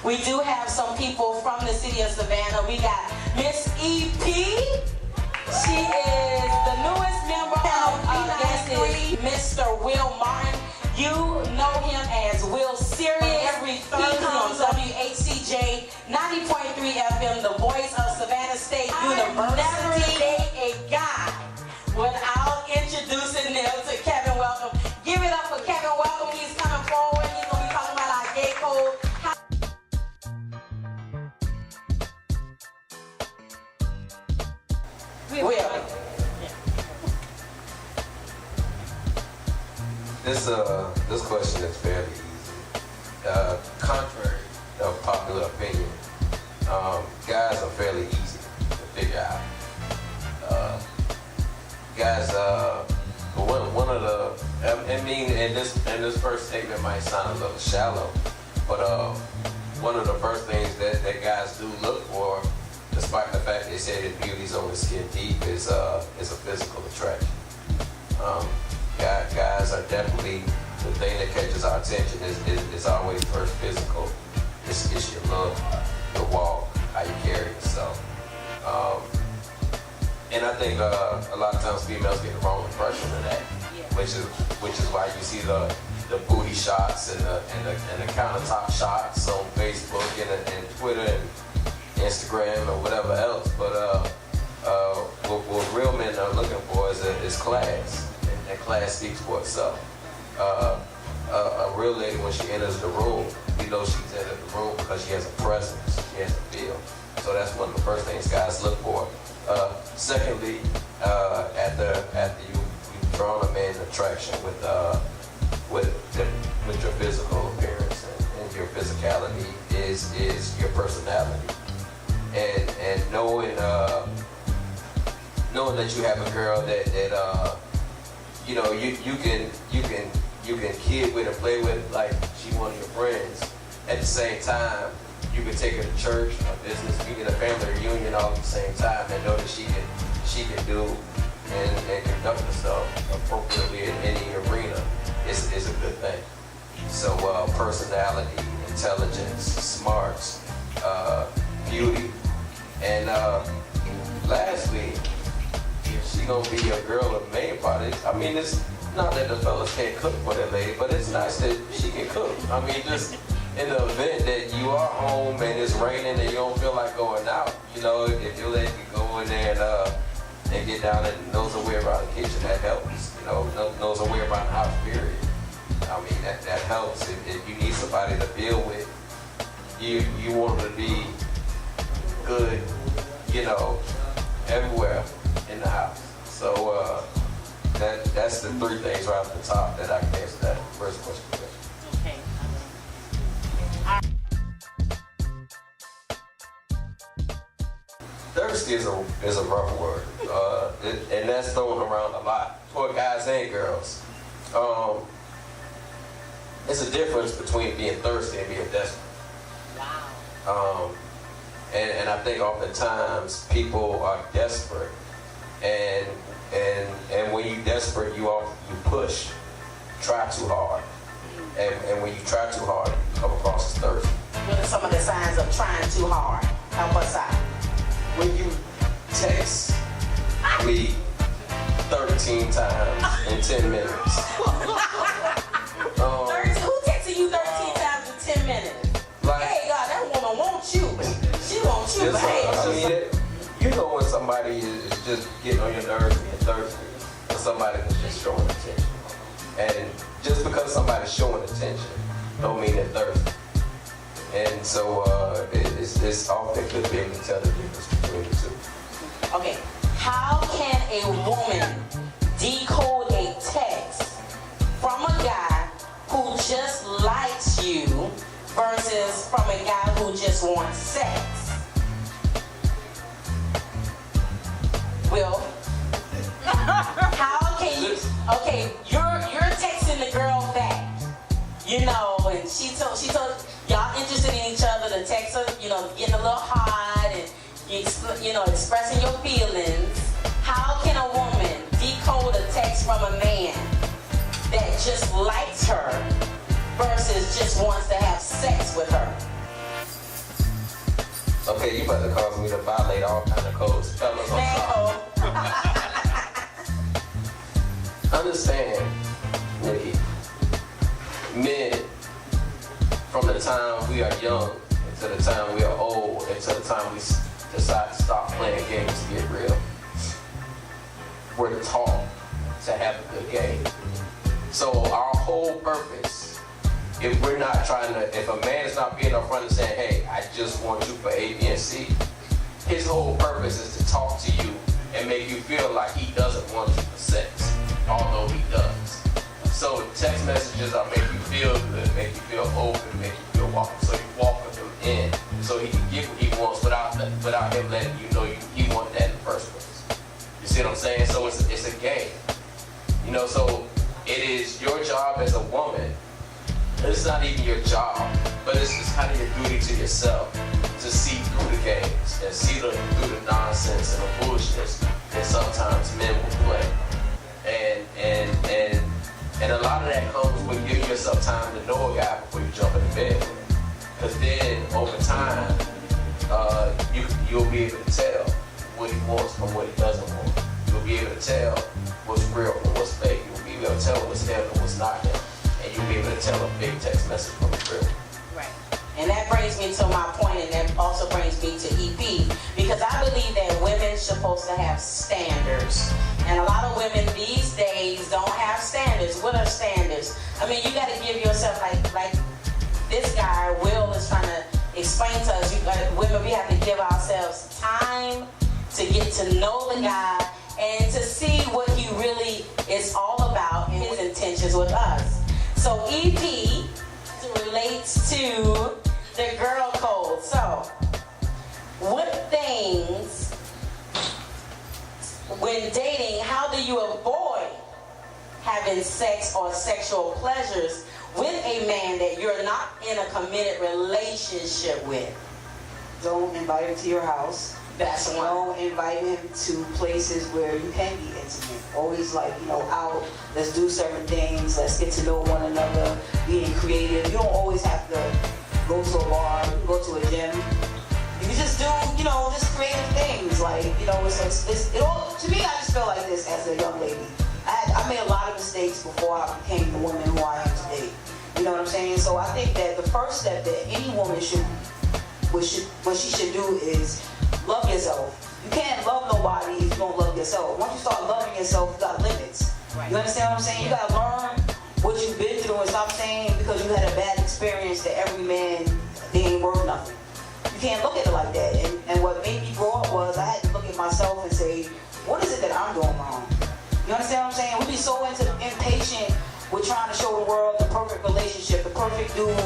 We do have some people from the city of Savannah. We got Miss EP. She is the newest member of this is Mr. Will Martin. You know him as Will Serious. Every Thursday on WHCJ 90.3 FM, the voice of Savannah State University. Never date a guy without introducing them to Kevin Welcome. Give it up for Kevin Welcome. He's coming forward. He's going to be talking about our gay code. Will. This question is fairly easy. Contrary of popular opinion, guys are fairly easy to figure out. Guys, one of the, I mean, and this first statement might sound a little shallow, but one of the first things that guys do look for, despite the fact they say that beauty's only skin deep, is a physical attraction. Guys are definitely, the thing that catches our attention is always first physical. It's your look, your walk, how you carry yourself. And I think a lot of times females get the wrong impression of that, which is why you see the booty shots and the countertop shots on Facebook and Twitter and Instagram or whatever else. But what real men are looking for is class, and class speaks for itself. A real lady, when she enters the room, we know she's entered the room because she has a presence, she has a feel. So that's one of the first things guys look for. Secondly, after you've drawn a man's attraction with your physical appearance and your physicality is your personality, and knowing that you have a girl that you know you can kid with and play with like she's one of your friends. At the same time, you can take her to church, a business meeting, a family reunion all at the same time, and know that she can do and conduct herself appropriately in any arena is a good thing. So personality, intelligence, smarts, beauty, and lastly, she gonna be a girl of the main part. I mean, it's not that the fellas can't cook for that lady, but it's nice that she can cook. I mean, just in the event that you are home and it's raining and you don't feel like going out, you know, if you let me go in there and get down and nose a way around the kitchen, that helps. You know, nose a way around the house, period. I mean, that helps. If you need somebody to deal with, you want them to be good, you know, everywhere in the house. So that's the three things right off the top that I can answer that first question with. Okay. Thirsty is a rough word, and that's thrown around a lot for guys and girls. There's a difference between being thirsty and being desperate. Wow. And I think oftentimes people are desperate, and when you're desperate, you push, try too hard, and when you try too hard, you come across as thirsty. What are some of the signs of trying too hard? Help us out. When you text me 13 times in 10 minutes. Who texted you 13 times in 10 minutes? Like, hey, God, that woman wants you. She wants you, but hey. I mean, you know when somebody is just getting on your nerves, being thirsty, or somebody that's just showing attention. And just because somebody's showing attention, don't mean they're thirsty. And so it's often could be able to tell the difference between the two. Okay, how can a woman decode a text from a guy who just likes you versus from a guy who just wants sex? Will, how can you? Okay, you're texting the girl back, you know, and she told y'all interested in each other. The text her, you know, getting a little hot and you know, expressing your feelings. How can a woman decode a text from a man that just likes her versus just wants to have sex with her? Okay, you about to cause me to violate all kind of codes. Fellas, I'm sorry. Understand, Nikki, men, from the time we are young until the time we are old, until the time we decide to stop playing games to get real, we're taught to have a good game. So our whole purpose, if we're not trying to, if a man is not being up front and saying, hey, I just want you for A, B, and C, his whole purpose is to talk to you and make you feel like he doesn't want you for sex, although he does. So text messages are make you feel good, make you feel open, make you feel welcome. So you walk with him in so he can get what he wants without him letting you know he want that in the first place. You see what I'm saying? So it's a game. You know, so it is your job as a woman. It's not even your job, but it's kind of your duty to yourself to see through the games and see through the nonsense and the foolishness that sometimes men will play. And a lot of that comes with giving yourself time to know a guy before you jump in the bed. Because then, over time, you'll be able to tell what he wants from what he doesn't want. You'll be able to tell what's real from what's fake. You'll be able to tell what's him and what's not him. And you'll be able to tell a big text message from the real. Right. And that brings me to my point, and that also brings me to EP, because I believe that women are supposed to have standards. And a lot of women these days don't have standards. What are standards? I mean, you got to give yourself, like this guy, Will, is trying to explain to us, women, we have to give ourselves time to get to know the guy and to see what he really is all about and his intentions with us. So EP relates to the girl code. So, what things, when dating, how do you avoid having sex or sexual pleasures with a man that you're not in a committed relationship with? Don't invite him to your house. That's one. Don't invite him to places where you can be intimate. Always out, let's do certain things, let's get to know one another, being creative. You don't always have to go to a bar, go to a gym. You can just do, just creative things. It all, to me, I just feel like this as a young lady. I made a lot of mistakes before I became the woman who I am today. You know what I'm saying? So I think that the first step that any woman what she should do is love yourself. You can't love nobody if you don't love yourself. Once you start loving yourself, you got limits. Right. You understand what I'm saying? You gotta learn what you've been through and stop saying because you had a bad experience that every man, they ain't worth nothing. You can't look at it like that. And what made me grow up was I had to look at myself and say, what is it that I'm doing wrong? You understand what I'm saying? We be so impatient with trying to show the world the perfect relationship, the perfect dude,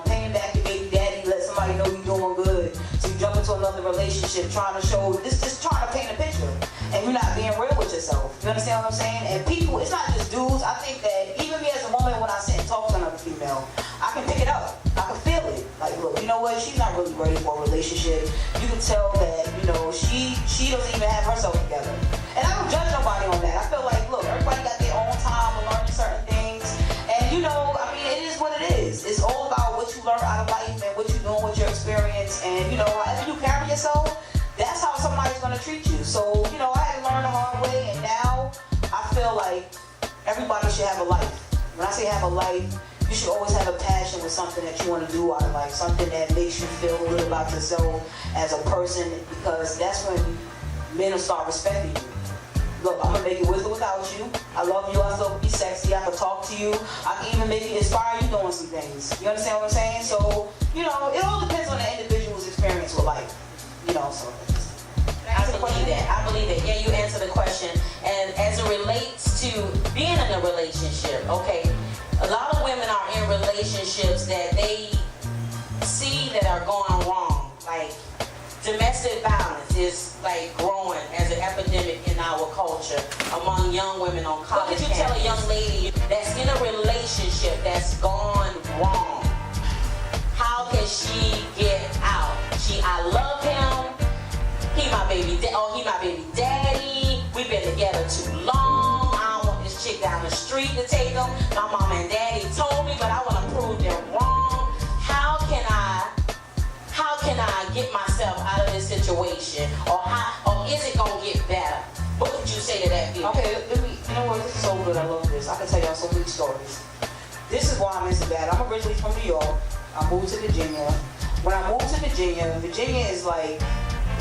paying back your baby daddy, let somebody know you're doing good. So you jump into another relationship trying to show, just trying to paint a picture. And you're not being real with yourself. You understand what I'm saying? And people, it's not just dudes. I think that even me as a woman, when I sit and talk to another female, I can pick it up. I can feel it. Like, look, you know what? She's not really ready for a relationship. You can tell that, she doesn't even have herself together. And I don't judge nobody on that. I feel like, look, everybody got their own time of learning certain things. And, it is what it is. It's all about what you learn out of life and what you're doing with your experience. And, however you carry yourself, that's how somebody's going to treat you. So, I had to learn the hard way. And now I feel like everybody should have a life. When I say have a life, you should always have a passion with something that you want to do out of life. Something that makes you feel good about yourself as a person, because that's when men will start respecting you. Look, I'm going to make it with or without you. I love you. I still can be sexy. I can talk to you. I can even make you inspire you doing some things. You understand what I'm saying? So, it all depends on the individual's experience with life. So. I believe that. Yeah, you answer the question. And as it relates to being in a relationship, okay, a lot of women are in relationships that they see that are going wrong. Like, domestic violence is growing as an epidemic in our culture among young women on college. What could you tell a young lady that's in a relationship that's gone wrong? How can she get out? I love him. He my baby daddy. We've been together too long. I don't want this chick down the street to take him. My mom and daddy told me, but I want to prove them wrong. How can I get myself out Okay, you know what, this is so good, I love this. I can tell y'all so many stories. This is why I'm in Savannah. I'm originally from New York. I moved to Virginia. When I moved to Virginia, Virginia is like,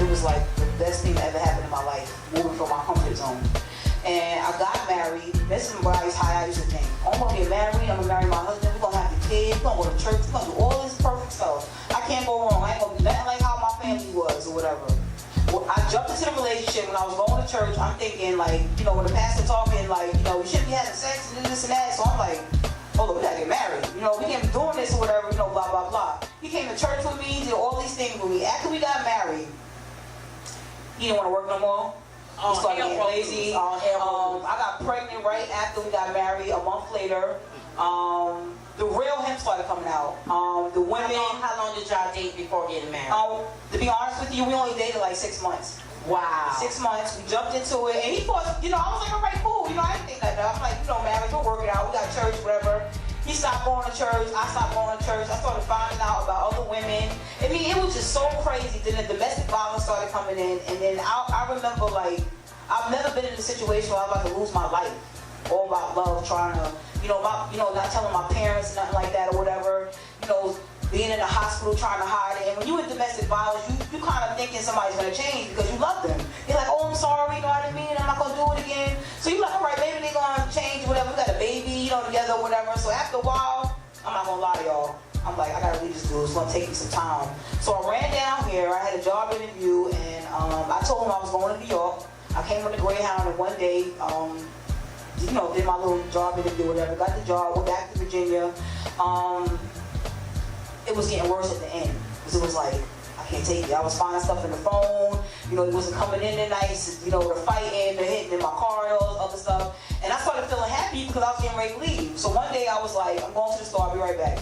it was like the best thing that ever happened in my life, moving from my comfort zone. And I got married. This is how I used to think. I'm gonna get married, I'm gonna marry my husband, we're gonna have the kids, we're gonna go to church, we're gonna do all this perfect stuff. I can't go wrong, I ain't gonna do nothing like how my family was or whatever. Well, I jumped into the relationship when I was going to church. I'm thinking like, you know, when the pastor talking like, you know, we shouldn't be having sex and this and that. So I'm like, hold on, we gotta get married. You know, we can't be doing this or whatever, you know, blah, blah, blah. He came to church with me, did all these things with me. After we got married, he didn't want to work no more. He started getting lazy. I got pregnant right after we got married. A month later, the real him started coming out. The women. How long did y'all date before getting married? To be honest with you, we only dated like 6 months. Wow. 6 months. We jumped into it, and he thought, you know, I was like, all right, cool. You know, I didn't think that. I'm like, you know, marriage, we'll work it out. We got church, whatever. He stopped going to church. I stopped going to church. I started finding out about other women. I mean, it was just so crazy. Then the domestic violence started coming in, and then I remember like, I've never been in a situation where I was about to lose my life. All about love, trying to, not telling my parents, nothing like that or whatever. You know, being in the hospital, trying to hide it. And when you in domestic violence, you kind of thinking somebody's gonna change because you love them. You're like, oh, I'm sorry, you know what I mean? I'm not gonna do it again. So you're like, all right, maybe they're gonna change, whatever. We got a baby, you know, together, whatever. So after a while, I'm not gonna lie to y'all. I'm like, I gotta leave this dude. It's gonna take me some time. So I ran down here. I had a job interview, and I told him I was going to New York. I came on the Greyhound, and one day, did my little job interview, whatever. Got the job, went back to Virginia. It was getting worse at the end, because it was like, I can't take it. I was finding stuff in the phone. You know, it wasn't coming in that nice. You know, the fighting, the hitting in my car, and all this other stuff. And I started feeling happy because I was getting ready to leave. So one day I was like, I'm going to the store. I'll be right back.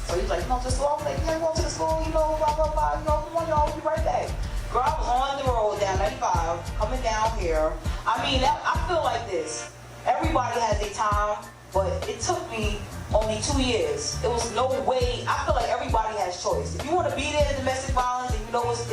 So he was like, you know, to the store? I was like, yeah, I'm going to the store. You know, blah, blah, blah. You know, come on, y'all. I'll be right back. Girl, I was on the road down 95, coming down here. I mean, I feel like this. Everybody has their time, but it took me only 2 years. It was no way. I feel like everybody has choice. If you want to be there in domestic violence, and you know it's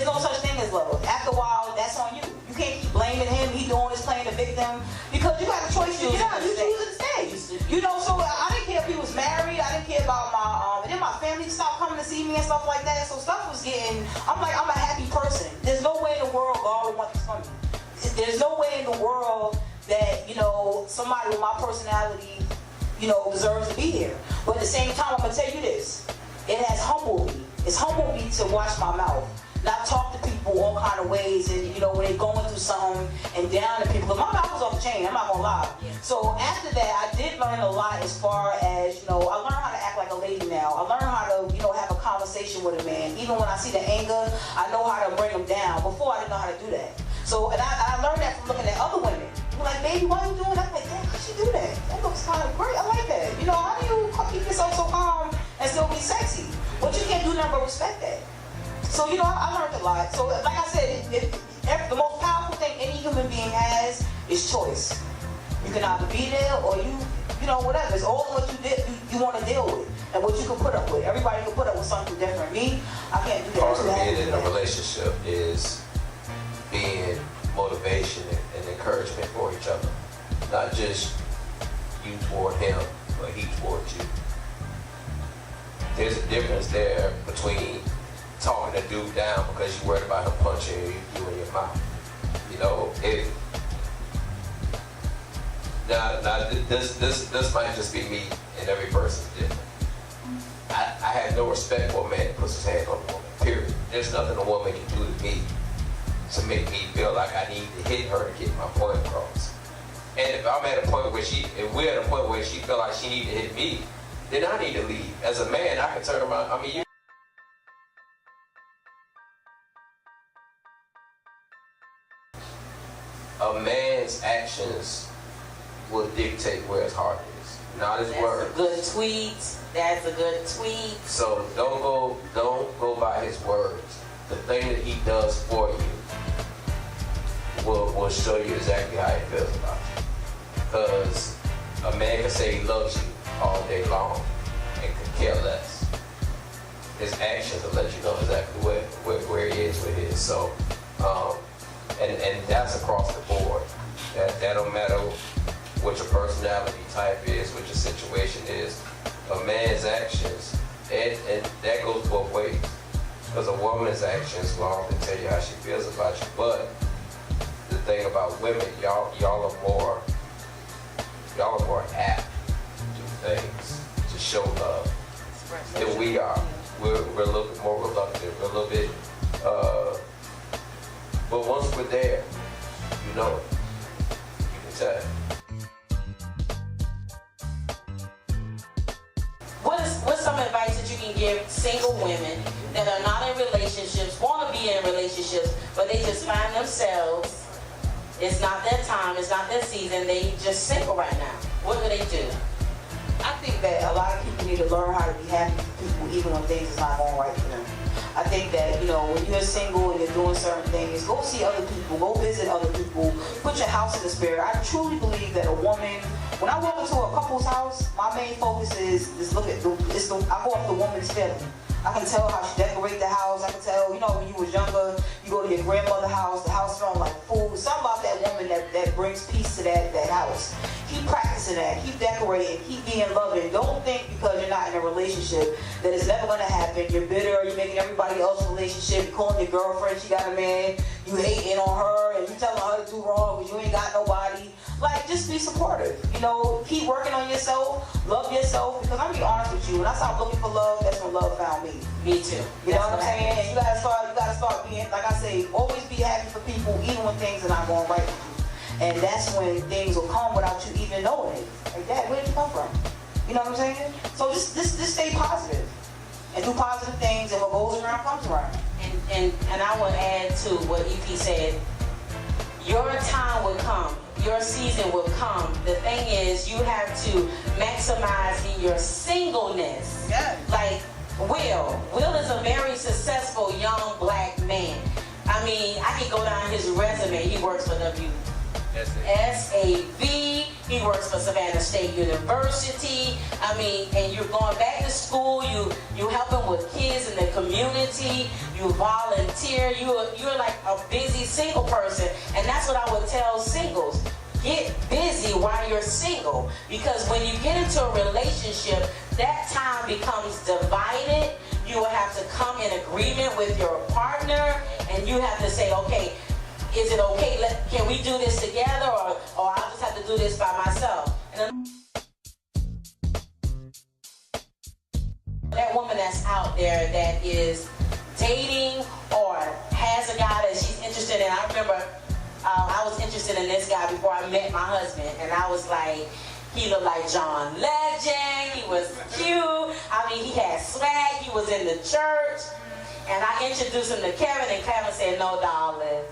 no such thing as love. After a while, that's on you. You can't keep blaming him. He doing this, playing the victim, because you got a choice to get out. You choose to stay. You know, so I didn't care if he was married. I didn't care about my and then my family stopped coming to see me and stuff like that. So stuff was getting. I'm like, I'm a happy person. There's no way in the world God would want this from me. There's no way in the world that, you know, somebody with my personality, you know, deserves to be here. But at the same time, I'm gonna tell you this: it has humbled me. It's humbled me to watch my mouth, not talk to people all kind of ways, and you know, when they're going through something, and down to people. Because my mouth was off the chain. I'm not gonna lie. So after that, I did learn a lot as far as, you know, I learned how to act like a lady now. I learned how to, you know, have a conversation with a man. Even when I see the anger, I know how to bring him down. Before, I didn't know how to do that. So, and I learned that from looking at other women. You're like, baby, why you doing that? I'm like, damn, how she do that? That looks kind of great. I like that. You know, how do you keep yourself so calm and still be sexy? But you can't do nothing but respect that. So, you know, I learned a lot. So, like I said, the most powerful thing any human being has is choice. You can either be there or you know, whatever. It's all what you want to deal with and what you can put up with. Everybody can put up with something different. Me, I can't do that. Part of being in a relationship is being motivation and encouragement for each other. Not just you toward him, but he toward you. There's a difference there between talking a dude down because you're worried about him punching you in your mouth. You know, this might just be me, and every person's different. I have no respect for a man that puts his hand on a woman, period. There's nothing a woman can do to me to make me feel like I need to hit her to get my point across. And if I'm at a point where if we're at a point where she feel like she need to hit me, then I need to leave. As a man, I can turn around. I mean, a man's actions will dictate where his heart is, not his words. That's a good tweet. That's a good tweet. So don't go by his words. The thing that he does for you will show you exactly how he feels about you. Because a man can say he loves you all day long and could care less. His actions will let you know exactly where he is with his. So, and that's across the board. That don't matter what your personality type is, what your situation is. A man's actions, and that goes both ways. Because a woman's actions will often tell you how she feels about you. But the thing about women, y'all are more apt to do things, to show love than we are. We're a little bit more reluctant. We're a little bit, but once we're there, you know it. You can tell. What's some advice that you can give single women that are not in relationships, want to be in relationships, but they just find themselves, it's not their time, it's not their season, they just single right now? What do they do? I think that a lot of people need to learn how to be happy for people even when things is not going right for them. I think that, when you're single and you're doing certain things, go see other people, go visit other people, put your house in the spirit. I truly believe that a woman, when I walk into a couple's house, my main focus is look at I go up the woman's feeling. I can tell how she decorate the house. I can tell, when you was younger, you go to your grandmother's house, the house smells like food. Something about that woman that brings peace to that house. Keep practicing that. Keep decorating. Keep being loving. Don't think because you're not in a relationship that it's never going to happen. You're bitter. You're making everybody else's relationship. You're calling your girlfriend, she got a man. You hating on her and you telling her to do wrong because you ain't got nobody. Like, just be supportive. Keep working on yourself. Love yourself. Because I'm going to be honest with you. When I stopped looking for love, that's when love found me. Me too. You know what I'm saying? And you gotta start being, like I say, always be happy for people, even when things are not going right for you. And that's when things will come without you even knowing it. Like, Dad, where did you come from? You know what I'm saying? So just stay positive and do positive things, and what goes around comes around. And I would add to what EP said. Your time will come. Your season will come. The thing is, you have to maximize in your singleness. Yeah. Like Will is a very successful young black man. I mean, I can go down his resume. He works for SAV. He works for Savannah State University. I mean, and you're going back to school. You helping with kids in the community. You volunteer. You're like a busy single person, and that's what I would tell singles. Get busy while you're single, because when you get into a relationship, that time becomes divided. You will have to come in agreement with your partner, and you have to say, okay, is it okay? Can we do this together, or I'll just have to do this by myself? And that woman that's out there that is dating or has a guy that she's interested in. I remember I was interested in this guy before I met my husband, and I was like, he looked like John Legend, he was cute, I mean, he had swag, he was in the church, and I introduced him to Kevin, and Kevin said, no, darling,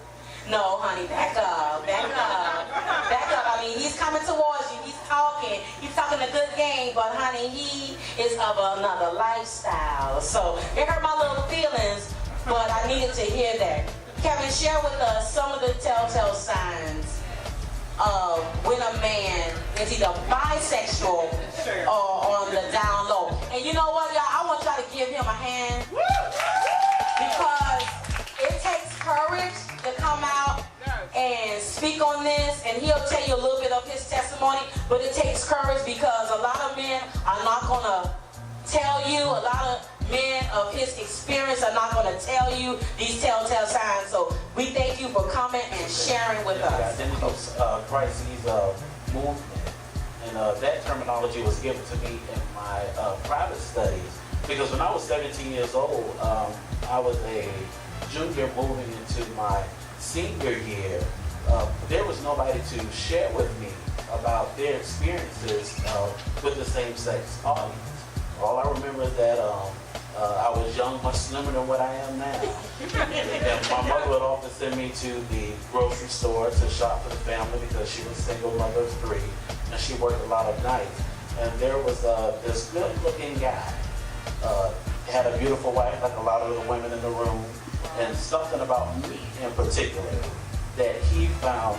no, honey, back up. I mean, he's coming towards you, he's talking a good game, but honey, he is of another lifestyle. So it hurt my little feelings, but I needed to hear that. Kevin, share with us some of the telltale signs of when a man is either bisexual or on the down low. And you know what, y'all? I want y'all to give him a hand, because it takes courage to come out and speak on this, and he'll tell you a little bit of his testimony, but it takes courage because a lot of men are not going to tell you, a lot of men of his experience are not going to tell you these telltale signs. So we thank you for coming and sharing with us. The identity of Christ's movement, and that terminology was given to me in my private studies, because when I was 17 years old, I was a junior moving into my senior year. There was nobody to share with me about their experiences with the same-sex audience. All I remember is that I was young, much slimmer than what I am now. And my mother would often send me to the grocery store to shop for the family, because she was a single mother of 3, and she worked a lot of nights. And there was this good-looking guy. Had a beautiful wife, like a lot of the women in the room, and something about me in particular that he found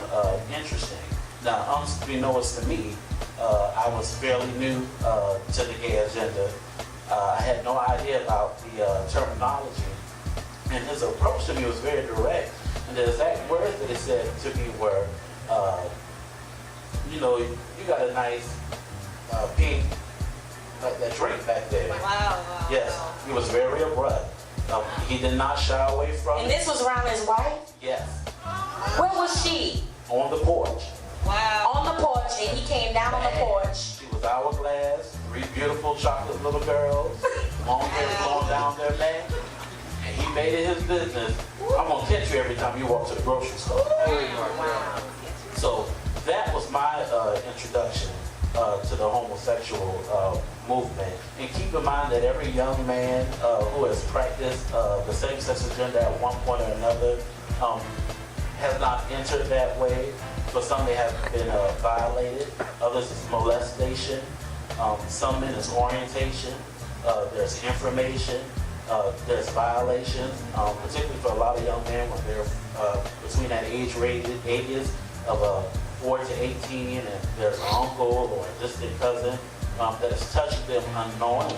interesting. Now, unbeknownst to me, I was fairly new to the gay agenda. I had no idea about the terminology, and his approach to me was very direct. And the exact words that he said to me were, you know, you got a nice pink, like that drink back there. Wow. Yes, he was very abrupt. He did not shy away from And it. this was around his wife? Yes, Where was she? on the porch. Wow. On the porch, and he came down on the porch. She was hourglass, three beautiful chocolate little girls, long hair flowing down their neck. And he made it his business. I'm gonna catch you every time you walk to the grocery store. So that was my introduction to the homosexual movement. And keep in mind that every young man who has practiced the same-sex agenda at one point or another has not entered that way. For some, they have been violated. Others is molestation. Some men is orientation. There's information. There's violations, particularly for a lot of young men when they're between that ages of 4 to 18, and there's an uncle or a distant cousin that has touched them unknowingly,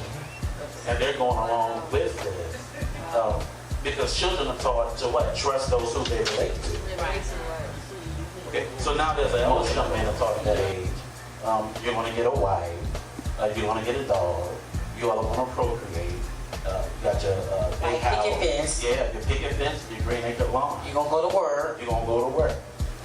and they're going along with this. Because children are taught to what? Trust those who they relate to. Okay, so now there's an older young man that's taught at that age. You're going to get a wife. You're going to get a dog. You all are going to procreate. You got your big house. Picket fence. Yeah, your picket fence, your green acre lawn. You're gonna go to work. You're going to go to work.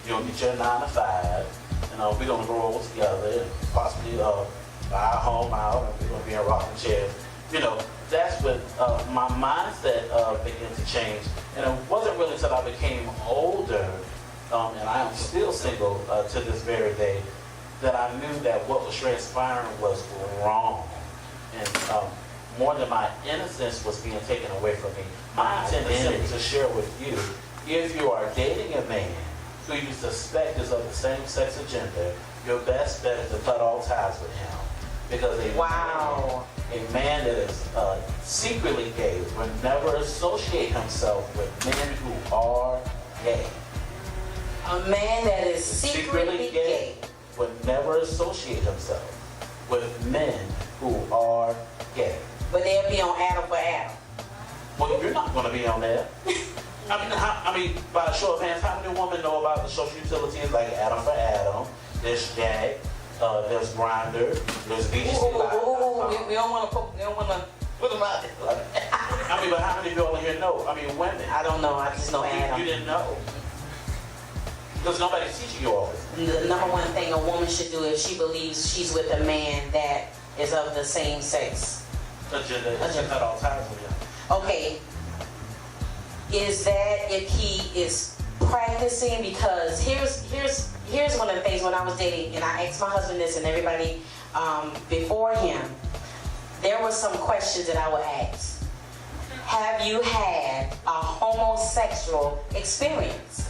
You're going to get your 9 to 5. And we're going to grow old together and possibly buy a home out, and we're going to be in rocking chairs. You know, that's when my mindset began to change. And it wasn't really until I became older, and I am still single to this very day, that I knew that what was transpiring was wrong. And more than my innocence was being taken away from me. My intent is simply to share with you, if you are dating a man who you suspect is of the same-sex agenda, your best bet is to cut all ties with him. Because a man that is secretly gay will never associate himself with men who are gay. A man that is secretly gay would never associate himself with men who are gay. But they'll be on Adam for Adam. Well, you're not going to be on there. I mean, by a show of hands, how many women know about the social utilities like Adam for Adam? There's Jack, there's Grindr, there's VGC. We don't want to put them out there. I mean, but how many of y'all in here know? I mean, women. I don't know. I just know Adam. You didn't know. Because nobody's teaching you all this. The number one thing a woman should do if she believes she's with a man that is of the same sex Agenda. Cut all ties with him. Okay, is that if he is practicing? Because here's one of the things when I was dating, and I asked my husband this and everybody before him, there were some questions that I would ask. Have you had a homosexual experience?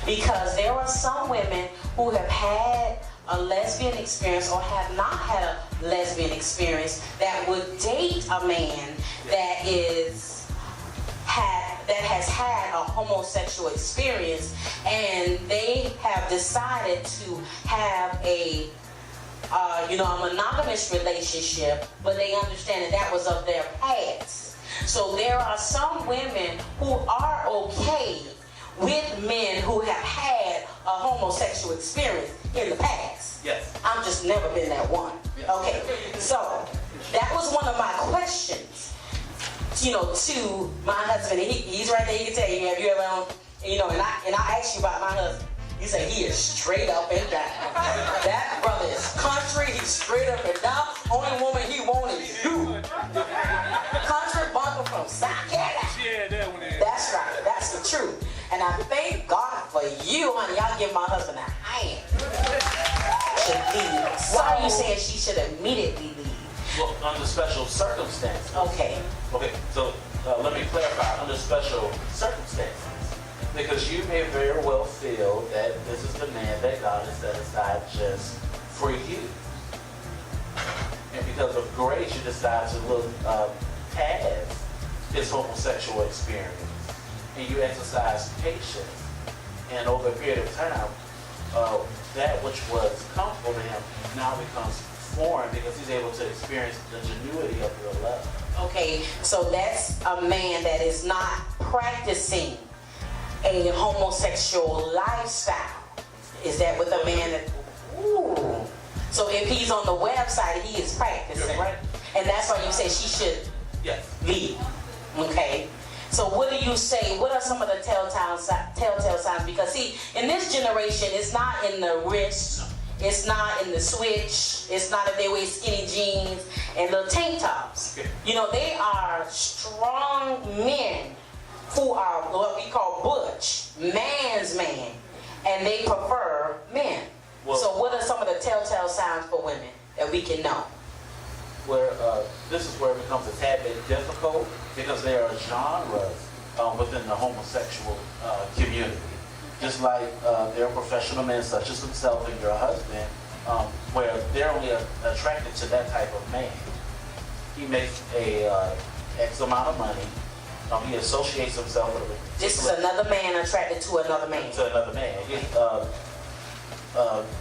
Because there are some women who have had a lesbian experience or have not had a lesbian experience that would date a man that has had a homosexual experience, and they have decided to have a monogamous relationship, but they understand that was of their past. So there are some women who are okay with men who have had a homosexual experience in the past. Yes. I've just never been that one. Yes. Okay, so that was one of my questions, to my husband. And he's right there. He can tell you, have you ever, and I asked you about my husband. You say he is straight up and down. That brother is country. He's straight up and down. Only woman he wanted is you. Country bunker from South Carolina. Yeah, that one is. That's right. That's the truth. And I thank God for you, honey. Y'all give my husband a hand. Should leave. Why are you saying she should immediately leave? Well, under special circumstances. Okay. Okay, so let me clarify, under special circumstances. Because you may very well feel that this is the man that God has set aside just for you. And because of grace, you decide to look past his homosexual experience. And you exercise patience. And over a period of time, that which was comfortable to him now becomes foreign because he's able to experience the genuity of your love. Okay, so that's a man that is not practicing a homosexual lifestyle. Is that with a man that, ooh, So if he's on the website, he is practicing. Right. And that's why you say she should Yes. leave. Okay. So what do you say? What are some of the telltale signs? Because see, in this generation, it's not in the wrist, it's not in the switch, it's not if they wear skinny jeans and little tank tops. You know, they are strong men who are what we call butch, man's man, and they prefer men. Well, so what are some of the telltale signs for women that we can know? Where this is where it becomes a tad bit difficult because there are genres within the homosexual community. Just like there are professional men such as himself and your husband, where they're only attracted to that type of man. He makes a X amount of money. He associates himself with a This is another man attracted to another man. To another man.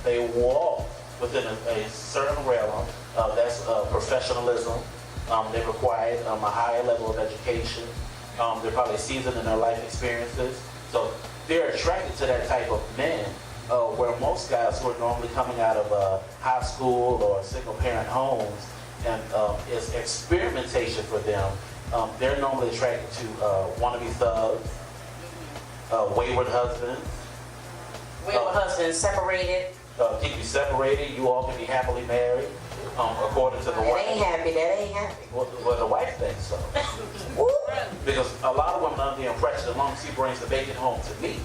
They walk within a certain realm. That's professionalism. They require a higher level of education. They're probably seasoned in their life experiences. So they're attracted to that type of men, where most guys who are normally coming out of high school or single parent homes, and it's experimentation for them. They're normally attracted to wannabe thugs, wayward husbands. Wayward husbands, separated. Keep you separated. You all can be happily married, according to the That wife. ain't happy, that ain't happy. Well, the wife thinks so. Because a lot of women are under the impression as long as he brings the bacon home to me,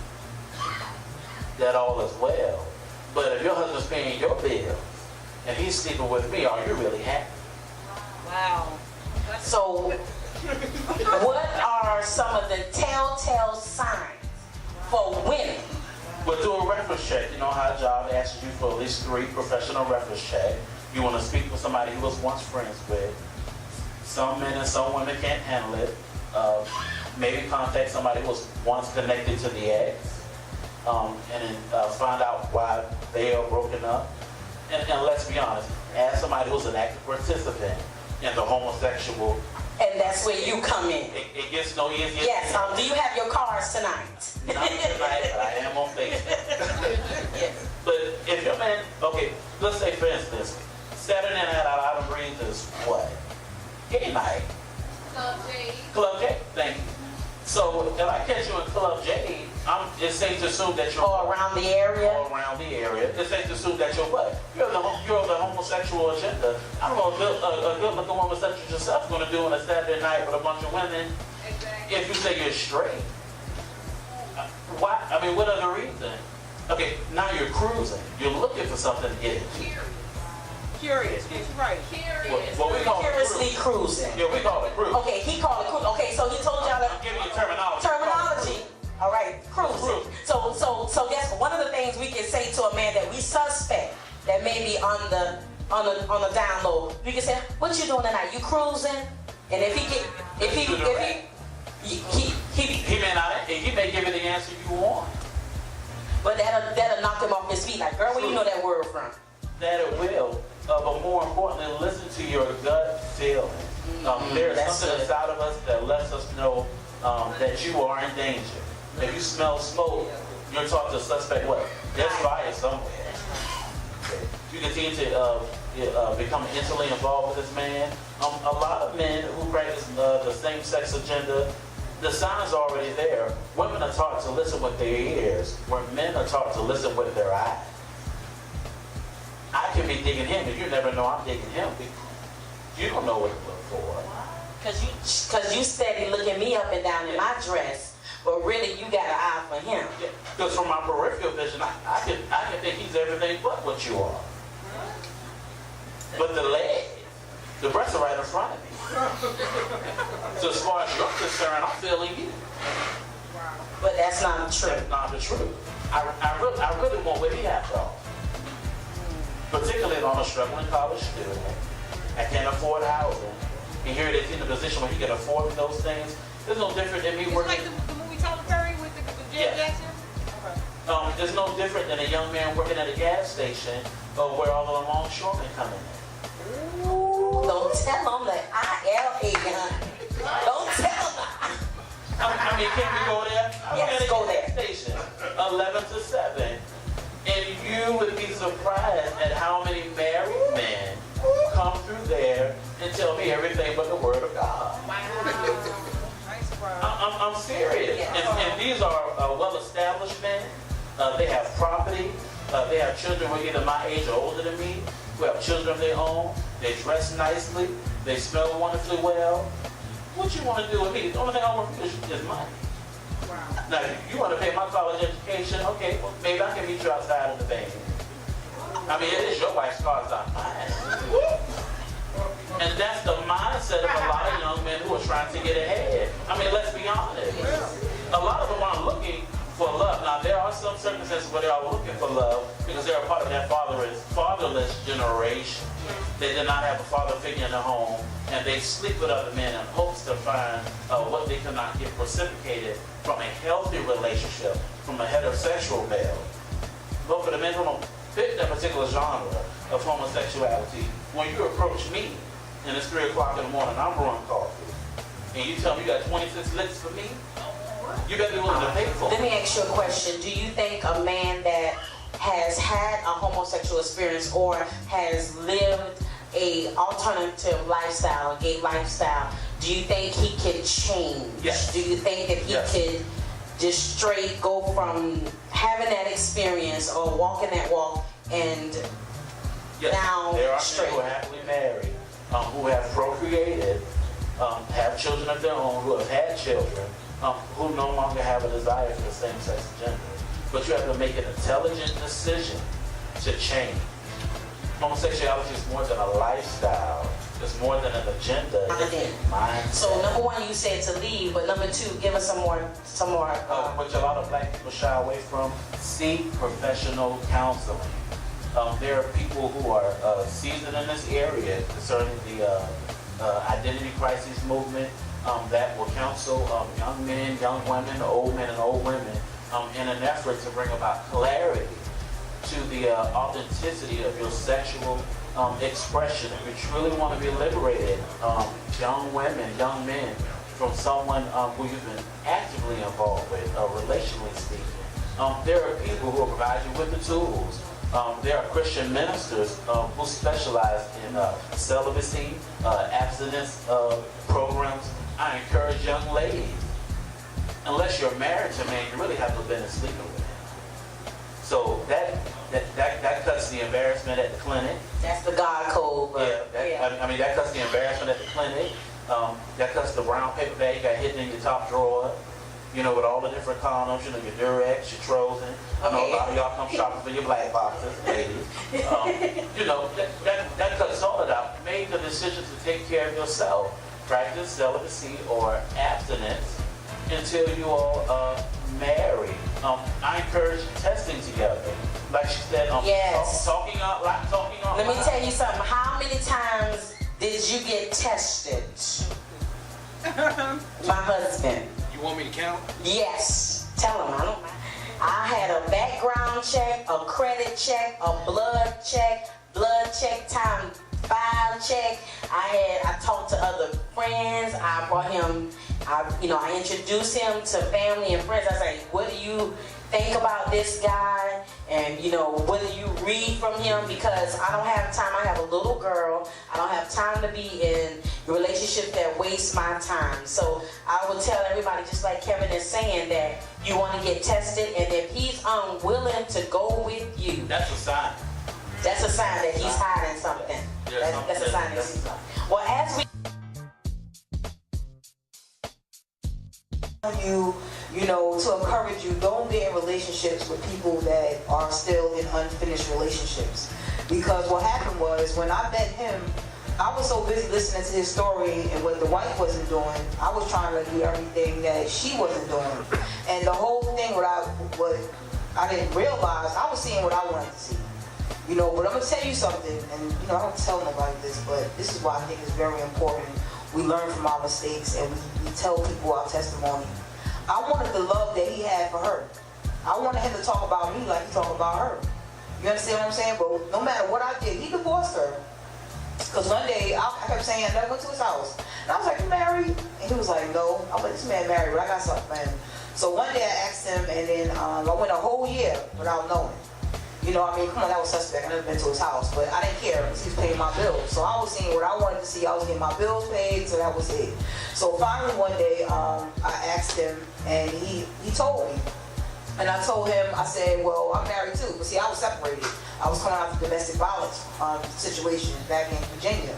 that all is well. But if your husband's paying your bills and he's sleeping with me, are you really happy? Wow. So, what are some of the telltale signs for women? We'll do a reference check. You know how a job asks you for at least 3 professional reference checks. You want to speak with somebody who was once friends with. Some men and some women can't handle it. Maybe contact somebody who was once connected to the ex, and then find out why they are broken up. And let's be honest, as somebody who's an active participant in the homosexual, And that's where you come in. it gets no easier. Yes, do you have your cards tonight? Not tonight, but I am on Facebook. Yes. But if your man, okay, let's say for instance, Saturday night out of Breeze is what? Gay night. Club J. Club J, thank you. So if I catch you in Club J, it's safe to assume that you're Or around the area? all around the area. It's safe to assume that you're what? You're the homosexual agenda. I don't know a good looking woman such as yourself is going to do on a Saturday night with a bunch of women. Exactly. If you say you're straight. Why? I mean, what other reason? Okay, now you're cruising. You're looking for something to get into. Curious. That's right. Curious. What we call it Curiously cruise. cruising. Yeah, we call it cruise. Okay, he called it cruise. Okay, so he told y'all I'm giving you terminology. terminology. All right, cruising. So guess one of the things we can say to a man that we suspect that may be on the down low. We can say, "What you doing tonight? You cruising?" And if he may give you the answer you want. but that'll knock him off his feet. Like, girl, where you know that word from? That it will, but more importantly, listen to your gut feeling. There's That's something good. inside of us that lets us know that you are in danger. If you smell smoke, you're taught to suspect what? There's fire somewhere. You continue to become intimately involved with this man. A lot of men who practice the same-sex agenda, the signs are already there. Women are taught to listen with their ears, where men are taught to listen with their eyes. I can be digging him, and you never know I'm digging him. You don't know what to look for. Cause you steady looking me up and down in my dress, but really you got an eye for him. Because from my peripheral vision, I can think he's everything but what you are. But the legs, the breasts are right in front of me. So as far as you're concerned, I'm feeling you. But that's not true. That's not the truth. I really want what he has though. Particularly on a struggling college student. I can't afford housing. And here it is in a position where he can afford those things. There's no different than me It's working. like the movie Tyler Perry with Janet Yeah. Jackson. Okay. There's no different than a young man working at a gas station where all the longshoremen come in. Don't tell him that ILA, honey. Don't tell him. I mean, can we go there? Yes, go there. Station, 11 to 7. And you would be surprised at how many married me everything but the word of God. Nice, bro. I'm serious. And these are well-established men. They have property. They have children who are either my age or older than me, who have children of their own. They dress nicely. They smell wonderfully well. What you want to do with me? The only thing I want to do is money. Wow. Now, you want to pay my college education? Okay, well, maybe I can meet you outside of the bank. I mean, it is your wife's car, it's not mine. And that's the mindset of a lot of young men who are trying to get ahead. I mean, let's be honest. A lot of them aren't looking for love. Now, there are some circumstances where they are looking for love because they're a part of that fatherless generation. They did not have a father figure in the home, and they sleep with other men in hopes to find what they cannot get reciprocated from a healthy relationship, from a heterosexual male. But for the men who don't fit that particular genre of homosexuality, when you approach me, and it's 3 o'clock in the morning, I'm brewing coffee, and you tell me you got 26 licks for me, you better be willing to pay for Let it. me ask you a question. Do you think a man that has had a homosexual experience or has lived a alternative lifestyle, a gay lifestyle, do you think he can change? Yes. Do you think that he Yes. could just straight go from having that experience or walking that walk and Yes. now There are straight? men who are happily married, who have procreated, have children of their own, who have had children, who no longer have a desire for the same-sex gender. But you have to make an intelligent decision to change. Homosexuality is more than a lifestyle. It's more than an agenda. It's a mindset. So number one, you said to leave, but number two, give us some more. Which a lot of black people shy away from, seek professional counseling. There are people who are seasoned in this area concerning the identity crisis movement that will counsel young men, young women, old men, and old women in an effort to bring about clarity to the authenticity of your sexual expression. If you truly want to be liberated, young women, young men, from someone who you've been actively involved with, relationally speaking, there are people who will provide you with the tools. There are Christian ministers who specialize in celibacy, abstinence programs. I encourage young ladies, unless you're married to a man, you really have no business sleeping with him. So that cuts the embarrassment at the clinic. That's the God code. But I mean, that cuts the embarrassment at the clinic. That cuts the brown paper bag you got hidden in your top drawer. You know, with all the different condoms, you know, your Durex, your Trojan. I know a lot of y'all come shopping for your black boxes, ladies. You know, that cuts all of that. Make the decision to take care of yourself. Practice celibacy or abstinence until you all marry. I encourage testing together. Like she said, Yes. talking out loud. let me tell you something. How many times did you get tested? My husband. You want me to count? Yes. Tell him. I don't mind. I had a background check, a credit check, a blood check time 5 check. I talked to other friends. I brought him, I introduced him to family and friends. I said, what do you think about this guy? And, what do you read from him? Because I don't have time. I have a little girl. I don't have time to be in relationships that waste my time. So I will tell everybody, just like Kevin is saying, that you want to get tested, and if he's unwilling to go with you, That's a sign. that's a sign that he's hiding something. That's a sign that he's hiding. Well, as we to encourage you, don't be in relationships with people that are still in unfinished relationships. Because what happened was, when I met him, I was so busy listening to his story and what the wife wasn't doing, I was trying to do everything that she wasn't doing. And the whole thing, what I didn't realize, I was seeing what I wanted to see. But I'm going to tell you something, and I don't tell nobody this, but this is why I think it's very important. We learn from our mistakes, and we tell people our testimony. I wanted the love that he had for her. I wanted him to talk about me like he talked about her. You understand what I'm saying? But no matter what I did, he divorced her. Because one day, I kept saying, I never went to his house. And I was like, you married? And he was like, no. I'm like, this man married, but I got something for him. So one day I asked him, and then I went a whole year without knowing. You know, I mean, come on, that was suspect. I never been to his house, but I didn't care because he was paying my bills. So I was seeing what I wanted to see. I was getting my bills paid, so that was it. So finally one day, I asked him, and he told me. And I told him, I said, well, I'm married too. But see, I was separated. I was coming out of the domestic violence situation back in Virginia.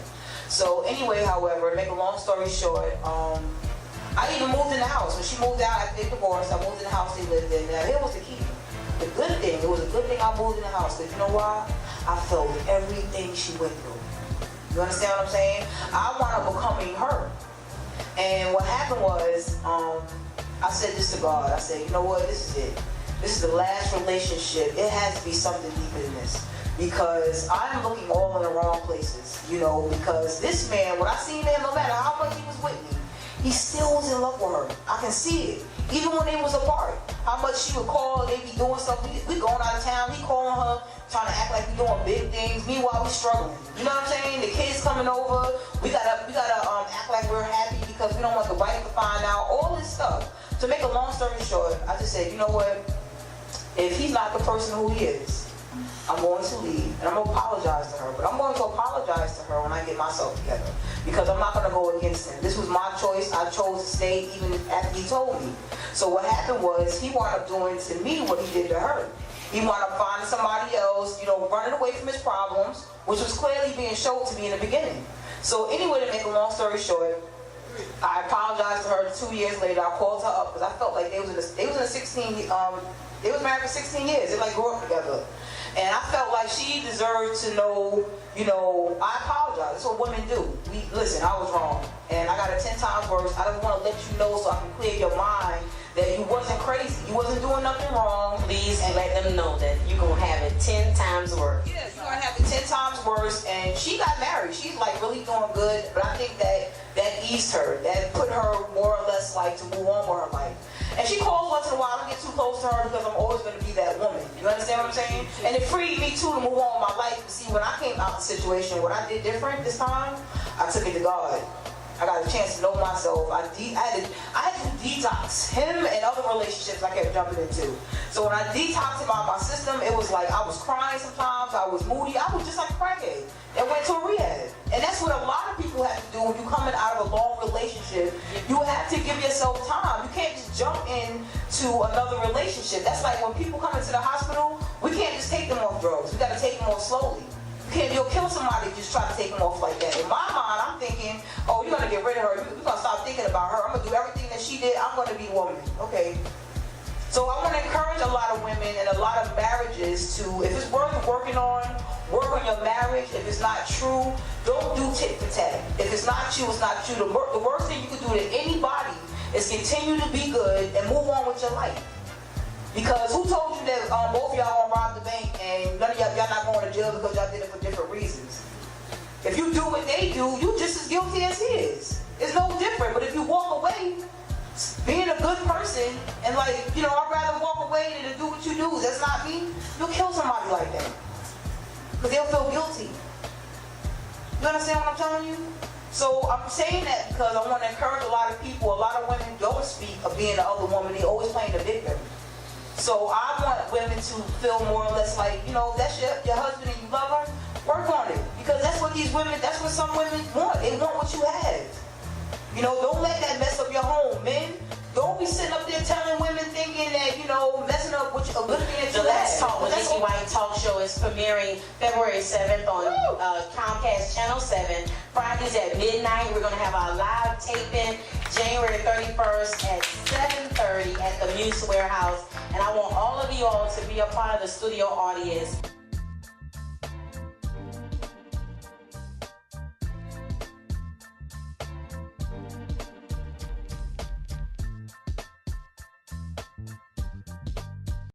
So anyway, however, to make a long story short, I even moved in the house. When she moved out after they divorced, I moved in the house they lived in. Now, here was the key. The good thing, it was a good thing I moved in the house, because you know why? I felt everything she went through. You understand what I'm saying? I wound up becoming her. And what happened was, I said this to God. I said, you know what? This is it. This is the last relationship. It has to be something deeper than this. Because I'm looking all in the wrong places, you know, because this man, when I seen him, no matter how much he was with me, he still was in love with her. I can see it. Even when they was apart, how much she would call, they be doing something. We going out of town, he calling her, trying to act like we doing big things. Meanwhile, we struggling. You know what I'm saying? The kids coming over, we gotta act like we're happy because we don't want the wife to find out. All this stuff. To make a long story short, I just said, you know what? If he's not the person who he is, I'm going to leave, and I'm going to apologize to her. But I'm going to apologize to her when I get myself together, because I'm not going to go against him. This was my choice. I chose to stay even after he told me. So what happened was, he wound up doing to me what he did to her. He wound up finding somebody else, you know, running away from his problems, which was clearly being shown to me in the beginning. So anyway, to make a long story short, I apologized to her. 2 years later, I called her up because I felt like they was married for 16 years. They like grew up together. And I felt like she deserved to know, you know, I apologize. That's what women do. Listen, I was wrong. And I got it 10 times worse. I just want to let you know so I can clear your mind that you wasn't crazy. You wasn't doing nothing wrong. Please let them know that you're going to have it 10 times worse. Yeah, you're going to have it 10 times worse. And she got married. She's like really doing good. But I think that eased her. That put her more or less like to move on with her life. And she calls once in a while. I don't get too close to her because I'm always going to be that woman. You understand what I'm saying? And it freed me too to move on with my life. See, when I came out of the situation, what I did different this time, I took it to God. I got a chance to know myself. I had to detox him and other relationships I kept jumping into. So when I detoxed him out of my system, it was like I was crying sometimes. I was moody. I was just like a crackhead that went to a rehab. And that's what a lot of people have to do when you're coming out of a long relationship. You have to give yourself time. You can't just jump into another relationship. That's like when people come into the hospital, we can't just take them off drugs. We got to take them off slowly. You'll kill somebody if you just try to take them off like that. In my mind, I'm thinking, oh, you're going to get rid of her. You're going to stop thinking about her. I'm going to do everything that she did. I'm going to be a woman. Okay. So I want to encourage a lot of women and a lot of marriages to, if it's worth working on, work on your marriage. If it's not true, don't do tit for tat. If it's not you, it's not you. The worst thing you can do to anybody is continue to be good and move on with your life. Because who told you that both of y'all gonna rob the bank and none of y'all not going to jail because y'all did it for different reasons? If you do what they do, you just as guilty as he is. It's no different. But if you walk away, being a good person, and like, you know, I'd rather walk away than to do what you do. That's not me. You'll kill somebody like that. Because they'll feel guilty. You understand what I'm telling you? So I'm saying that because I want to encourage a lot of people. A lot of women don't speak of being the other woman. They always playing the victim. So I want women to feel more or less like, you know, that's your husband and you love her, work on it. Because that's what that's what some women want. They want what you have. You know, don't let that mess up your home. Men, don't be sitting up there telling women thinking that, you know, messing up with a good thing that you have. The Let's Talk with Nikki White talk show is premiering February 7th on Comcast Channel 7. Fridays at midnight. We're going to have our live taping January 31st at 7:30 at the Muse Warehouse. And I want all of you all to be a part of the studio audience.